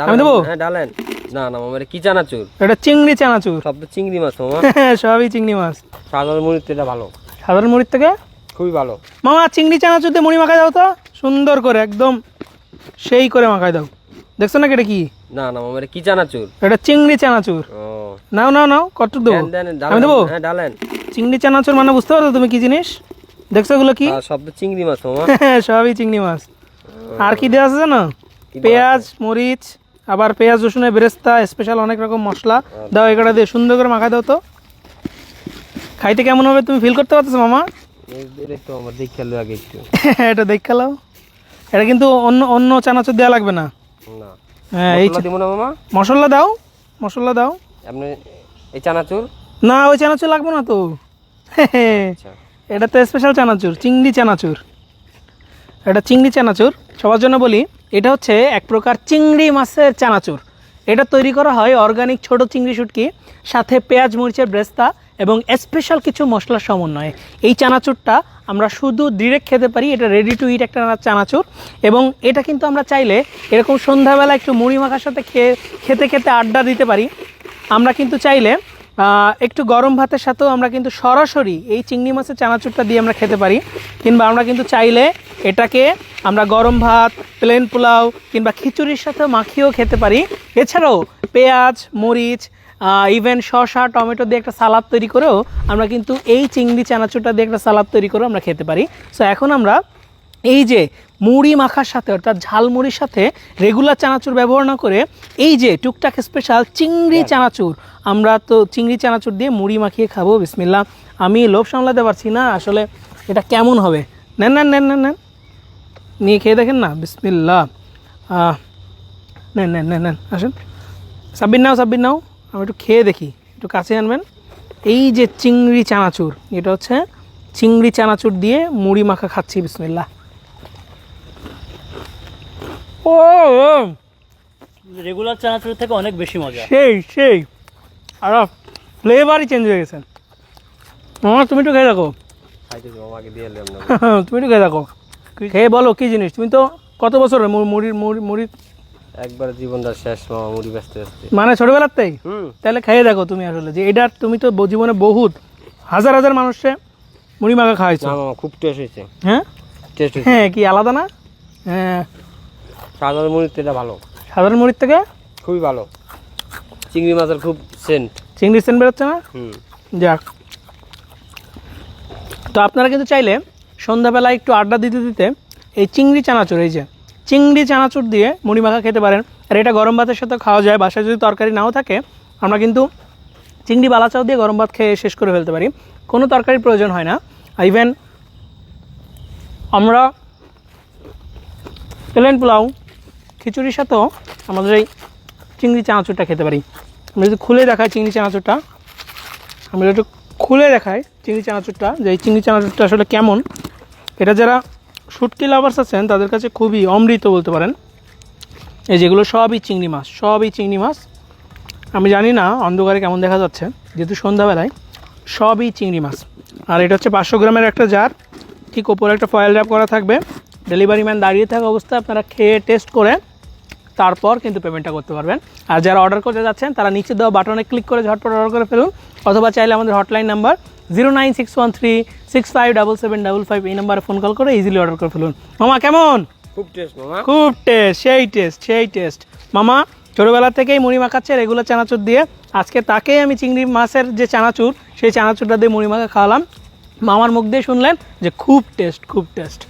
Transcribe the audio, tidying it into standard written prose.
আমি দেবো? হ্যাঁ ডালেন। না না মামা, এটা কি চানাচুর? এটা চিংড়ি চানাচুর। সব তো চিংড়ি মাছ মামা। সবই চিংড়ি মাছ। সাধারণ মুড়ির থেকে এটা ভালো, সাধারণ মুড়ির থেকে খুবই ভালো। মামা চিংড়ি চানাচুর দিয়ে মুড়ি মাখাই দাও তো, সুন্দর করে একদম সেই করে মাখাই দাও। দেখছো না এটা কি? না না মামা, এটা কি চানাচুর? এটা চিংড়ি চানাচুর। ও নাও নাও নাও, কতটুকু দেবো? আমি দেবো? হ্যাঁ ডালেন। চিংড়ি চানাচুর মানে বুঝতে পারছো তুমি কি জিনিস? দেখছো এগুলো কি? সব তো চিংড়ি মাছ মামা। সবই চিংড়ি মাছ। আর কি দেওয়া আছে জানো? পেঁয়াজ, মরিচ, আবার পেঁয়াজ রসুনের বেরেস্তা, স্পেশাল অনেক রকম মশলা দাও। এগুলো দিয়ে সুন্দর করে মাখাই দাও তো। খাইতে কেমন হবে তুমি ফিল করতে পারছো মামা? তো আমার দেখে খেলো আগে একটু। এটা দেখ খেলাও। এটা কিন্তু অন্য অন্য চানাচুর দেওয়া লাগবে না। না হ্যাঁ এই দিব না মামা। মশলা দাও, মশলা দাও। আপনি এই চানাচুর? না ওই চানাচুর লাগবে না তো। আচ্ছা এটা তো স্পেশাল চানাচুর, চিংড়ি চানাচুর। এটা চিংড়ি চানাচুর। সবার জন্য বলি, এটা হচ্ছে এক প্রকার চিংড়ি মাছের চানাচুর। এটা তৈরি করা হয় অর্গানিক ছোট চিংড়ি শুটকি, সাথে পেঁয়াজ মরিচের ব্রেস্তা এবং স্পেশাল কিছু মশলার সমন্বয়ে। এই চানাচুরটা আমরা শুধু ডিরেক্ট খেতে পারি, এটা রেডি টু ইট একটা চানাচুর। এবং এটা কিন্তু আমরা চাইলে এরকম সন্ধ্যাবেলা একটু মুড়ি মাখার সাথে খেতে খেতে আড্ডা দিতে পারি। আমরা কিন্তু চাইলে একটু গরম ভাতের সাথেও আমরা কিন্তু সরাসরি এই চিংড়ি মাছের চানাচুরটা দিয়ে আমরা খেতে পারি। কিংবা আমরা কিন্তু চাইলে এটাকে আমরা গরম ভাত, প্লেন পোলাও কিংবা খিচুড়ির সাথে মাখিয়েও খেতে পারি। এছাড়াও পেঁয়াজ, মরিচ, ইভেন শসা, টমেটো দিয়ে একটা সালাদ তৈরি করেও আমরা কিন্তু এই চিংড়ি চানাচুরটা দিয়ে একটা সালাদ তৈরি করেও আমরা খেতে পারি। সো এখন আমরা এই যে মুড়ি মাখার সাথে অর্থাৎ ঝালমুড়ির সাথে রেগুলার চানাচুর ব্যবহার না করে এই যে টুকটাক স্পেশাল চিংড়ি চানাচুর, আমরা তো চিংড়ি চানাচুর দিয়ে মুড়ি মাখিয়ে খাবো। বিসমিল্লাহ। আমি লোভ সামলাতে পারছি না আসলে, এটা কেমন হবে। নেন নেন নেন নেন নেন, নিয়ে খেয়ে দেখেন না। বিসমিল্লাহ। নেন নেন নেন নেন, আসেন। সাব্বির নাও, সাব্বির নাও, আমি একটু খেয়ে দেখি। একটু কাছে আনবেন। এই যে চিংড়ি চানাচুর, এটা হচ্ছে চিংড়ি চানাচুর দিয়ে মুড়ি মাখা খাচ্ছি। বিসমিল্লাহ। ও রেগুলার চানাচুর থেকে অনেক বেশি মজা। সেই সেই, আর ফ্লেভারই চেঞ্জ হয়ে গেছে। মামা তুমি একটু খেয়ে দেখো। খাইতে মামা আগে দিয়ে এলাম না। তুমি একটু খেয়ে দেখো, খেয়ে বলো কি জিনিস। তুমি তো কত বছর মুড়ির মুড়ি মুড়ি একবার জীবনটা শেষ মামা, মুড়ি ব্যস্ত ব্যস্ত। মানে ছোটবেলাতেই? তাহলে খেয়ে দেখো তুমি আসলে, যে এটা তুমি তো জীবনে বহুত হাজার হাজার মানুষে মুড়ি মাখা খাওয়াইছো। না মামা খুব টেস্ট হয়েছে। হ্যাঁ টেস্ট হয়েছে। হ্যাঁ, কি আলাদা না? হ্যাঁ, সাধারণ মুড়ির থেকে এটা ভালো, সাধারণ মুড়ির থেকে খুবই ভালো। চিংড়ি মাছের খুব সেন্ট। চিংড়ি সেন্ট বেরোচ্ছে না? যাক। তো আপনারা কিন্তু চাইলে সন্ধ্যাবেলায় একটু আড্ডা দিতে দিতে এই চিংড়ি চানাচুর, এই যে চিংড়ি চানাচুর দিয়ে মুড়ি মাখা খেতে পারেন। আর এটা গরম ভাতের সাথে খাওয়া যায়। বাসায় যদি তরকারি নাও থাকে, আমরা কিন্তু চিংড়ি বালাচাও দিয়ে গরম ভাত খেয়ে শেষ করে ফেলতে পারি, কোনো তরকারির প্রয়োজন হয় না। ইভেন আমরা প্লেন পোলাও, খিচুড়ির সাথেও আমাদের এই চিংড়ি চানাচুরটা খেতে পারি। আমি যদি খুলে দেখাই চিংড়ি চানাচুরটা, আমি একটু খুলে দেখাই চিংড়ি চানাচুরটা, যে এই চিংড়ি চানাচুরটা আসলে কেমন। এটা যারা শুটকি লাভার্স আছেন তাদের কাছে খুবই অমৃত বলতে পারেন। এই যেগুলো সবই চিংড়ি মাছ, সবই চিংড়ি মাছ। আমি জানি না অন্ধকারে কেমন দেখা যাচ্ছে, যেহেতু সন্ধ্যাবেলায় সবই চিংড়ি মাছ। আর এটা হচ্ছে 500 গ্রামের একটা জার, ঠিক ওপরে একটা ফয়েল র্যাপ করা থাকবে। ডেলিভারি ম্যান দাঁড়িয়ে থাকা অবস্থায় আপনারা খেয়ে টেস্ট করে তারপর কিন্তু পেমেন্টটা করতে পারবেন। আর যারা অর্ডার করতে যাচ্ছেন তারা নিচে দেওয়া বাটনে ক্লিক করে ঝটপট অর্ডার করে ফেলুন, অথবা চাইলে আমাদের হটলাইন নাম্বার 09613657755 এই নাম্বারে ফোন কল করে ইজিলি অর্ডার করে ফেলুন। মামা কেমন? খুব টেস্ট মামা, খুব টেস্ট, সেই টেস্ট, সেই টেস্ট। মামা ছোটোবেলা থেকেই মুড়ি মাখাচ্ছে রেগুলার চানাচুর দিয়ে। আজকে তাকেই আমি চিংড়ি মাছের যে চানাচুর, সেই চানাচুরটা দিয়ে মুড়ি মাখা খাওয়ালাম। মামার মুখ দিয়ে শুনলেন যে খুব টেস্ট, খুব টেস্ট।